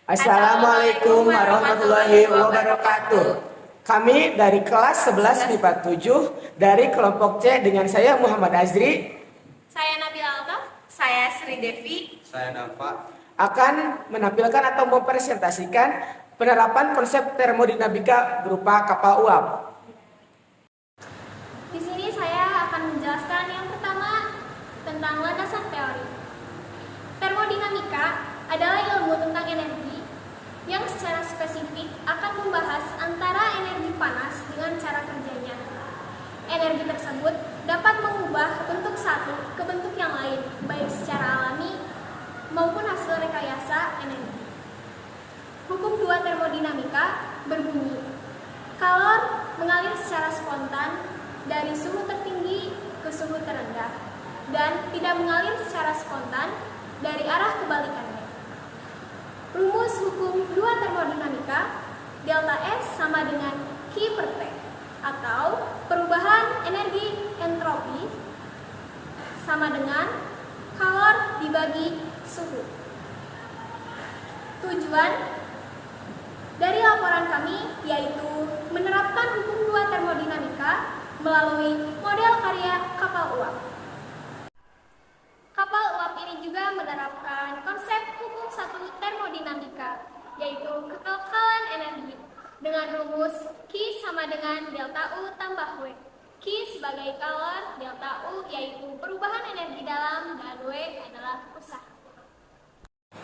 Assalamualaikum warahmatullahi wabarakatuh. Kami dari kelas 11 MIPA 7 dari kelompok C dengan saya Muhammad Azri, saya Nabila Alta, saya Sri Devi, saya Nafa, akan menampilkan atau mempresentasikan penerapan konsep termodinamika berupa kapal uap. Di sini saya akan menjelaskan yang pertama tentang landasan teori. Termodinamika adalah ilmu tentang energi yang secara spesifik akan membahas antara energi panas dengan cara kerjanya. Energi tersebut dapat mengubah bentuk satu ke bentuk yang lain, baik secara alami maupun hasil rekayasa energi. Hukum 2 termodinamika berbunyi, kalor mengalir secara spontan dari suhu tertinggi ke suhu terendah dan tidak mengalir secara spontan dari arah kebalikannya. Rumus hukum 2 termodinamika, delta S sama dengan Q per T, atau perubahan energi entropi sama dengan kalor dibagi suhu. Tujuan dari laporan kami yaitu menerapkan hukum 2 termodinamika melalui model karya kapal uap. Kapal uap ini juga menerapkan konsep hukum 1 termodinamika, yaitu kekekalan energi dengan rumus Q sama dengan delta U tambah W. Q sebagai kalor, delta U yaitu perubahan energi dalam, dan W adalah usaha.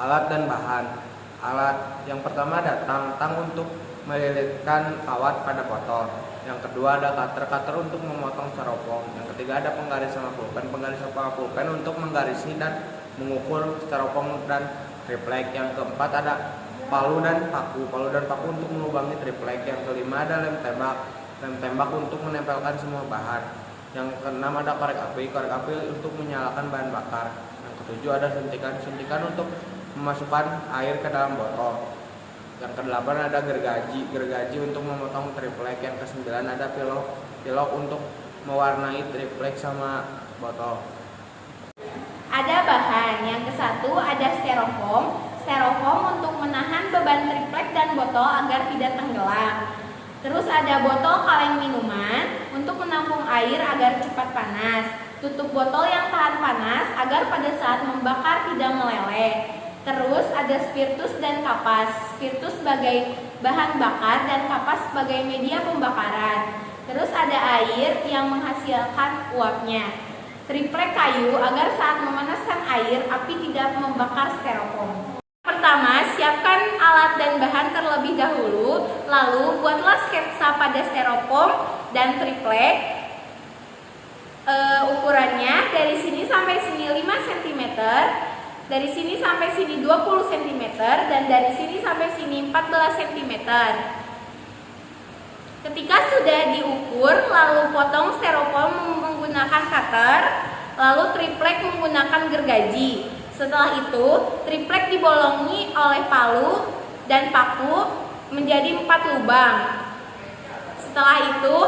alat dan bahan. Alat yang pertama ada tang untuk melilitkan kawat pada botol. Yang kedua ada cutter untuk memotong styrofoam. Yang ketiga ada penggaris sama pulpen untuk menggarisi dan mengukur styrofoam dan triplek. Yang keempat ada palu dan paku untuk melubangi triplek. Yang kelima ada lem tembak untuk menempelkan semua bahan. Yang keenam ada korek api untuk menyalakan bahan bakar. Yang ketujuh ada suntikan untuk memasukkan air ke dalam botol. Yang kedelapan ada gergaji untuk memotong triplek. Yang kesembilan ada pilok untuk mewarnai triplek sama botol. Ada bahan. Yang ke-1 ada styrofoam untuk menahan beban triplek dan botol agar tidak tenggelam. Terus ada botol kaleng minuman untuk menampung air agar cepat panas. Tutup botol yang tahan panas agar pada saat membakar tidak meleleh. Terus ada spiritus dan kapas. Spiritus sebagai bahan bakar dan kapas sebagai media pembakaran. Terus ada air yang menghasilkan uapnya. Triplek kayu agar saat memanaskan air api tidak membakar styrofoam. Pertama, siapkan alat dan bahan terlebih dahulu, lalu buatlah sketsa pada styrofoam dan triplek. Ukurannya dari sini sampai sini 5 cm, dari sini sampai sini 20 cm, dan dari sini sampai sini 14 cm. Ketika sudah diukur, lalu potong styrofoam menggunakan cutter, lalu triplek menggunakan gergaji. Setelah itu, triplek dibolongi oleh palu dan paku menjadi 4 lubang. Setelah itu,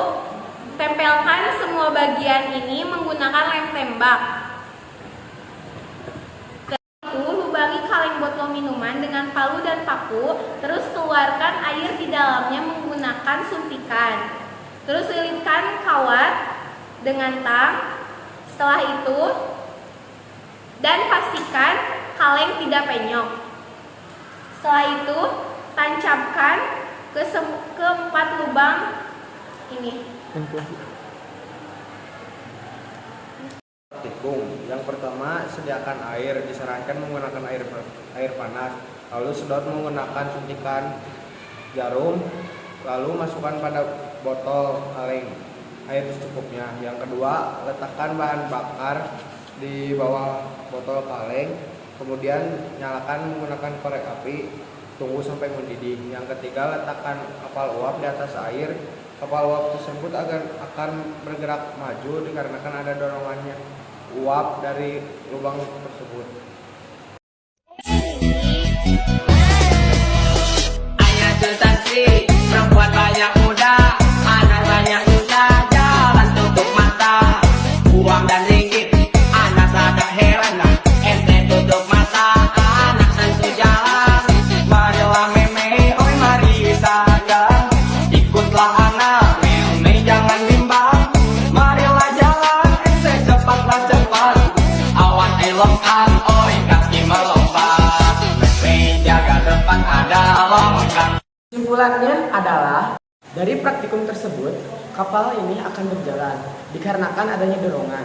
tempelkan semua bagian ini menggunakan lem tembak. Lubangi kaleng botol minuman dengan palu dan paku, terus keluarkan air di dalamnya menggunakan suntikan. Terus lilitkan kawat dengan tang. Setelah itu, dan pastikan kaleng tidak penyok. Setelah itu, tancapkan ke 4 lubang ini. Tikung. Yang pertama, sediakan air. Disarankan menggunakan air panas. Lalu sedot menggunakan suntikan jarum. Lalu masukkan pada botol kaleng air secukupnya. Yang kedua, letakkan bahan bakar di bawah botol kaleng. Kemudian nyalakan menggunakan korek api. Tunggu sampai mendidih. Yang ketiga, letakkan kapal uap di atas air. Kapal uap tersebut akan bergerak maju dikarenakan ada dorongannya uap dari lubang tersebut. Ayah Santri, perempuan banyak muda, anak banyak susah, jalan tutup mata, uang dan ringgit, anak anak-anak, ini jangan bimbang. Marilah jalan, cepatlah cepat. Awan elokkan, oi kaki melompat. Jaga depan ada longkang. Kesimpulannya adalah dari praktikum tersebut kapal ini akan berjalan dikarenakan adanya dorongan.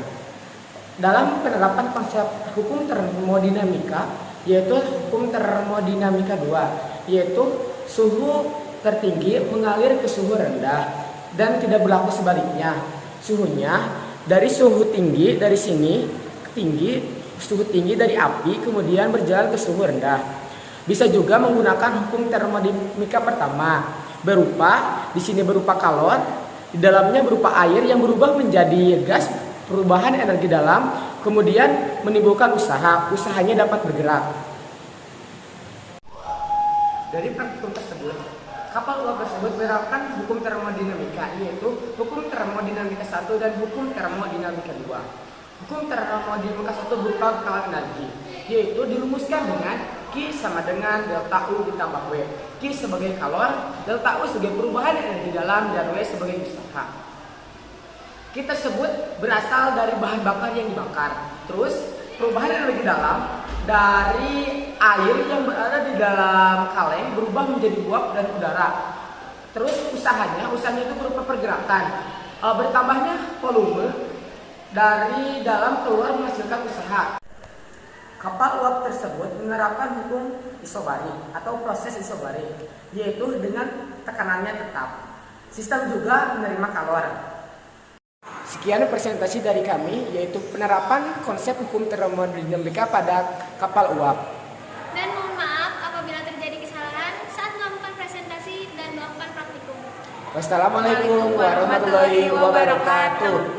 Dalam penerapan konsep hukum termodinamika, yaitu hukum termodinamika 2, yaitu suhu tertinggi mengalir ke suhu rendah dan tidak berlaku sebaliknya. Suhunya dari suhu tinggi dari sini suhu tinggi dari api kemudian berjalan ke suhu rendah. Bisa juga menggunakan hukum termodinamika pertama, berupa di sini berupa kalor, di dalamnya berupa air yang berubah menjadi gas, perubahan energi dalam, kemudian menimbulkan usahanya dapat bergerak. Dari praktikum tersebut, kapal uap tersebut menerapkan hukum termodinamika, yaitu hukum termodinamika 1 dan hukum termodinamika 2. Hukum termodinamika 1 berupa skala energi, yaitu dirumuskan dengan Q sama dengan delta U ditambah W. Q sebagai kalor, delta U sebagai perubahan energi dalam, dan W sebagai usaha. Q tersebut berasal dari bahan bakar yang dibakar. Terus perubahan energi dalam dari air yang berada di dalam kaleng berubah menjadi uap dan udara. Terus usahanya itu berupa pergerakan, bertambahnya volume dari dalam keluar menghasilkan usaha. Kapal uap tersebut menerapkan hukum isobarik atau proses isobarik, yaitu dengan tekanannya tetap. Sistem juga menerima kalor. Sekian presentasi dari kami, yaitu penerapan konsep hukum termodinamika pada kapal uap. Dan mohon maaf apabila terjadi kesalahan saat melakukan presentasi dan melakukan praktikum. Wassalamualaikum warahmatullahi wabarakatuh.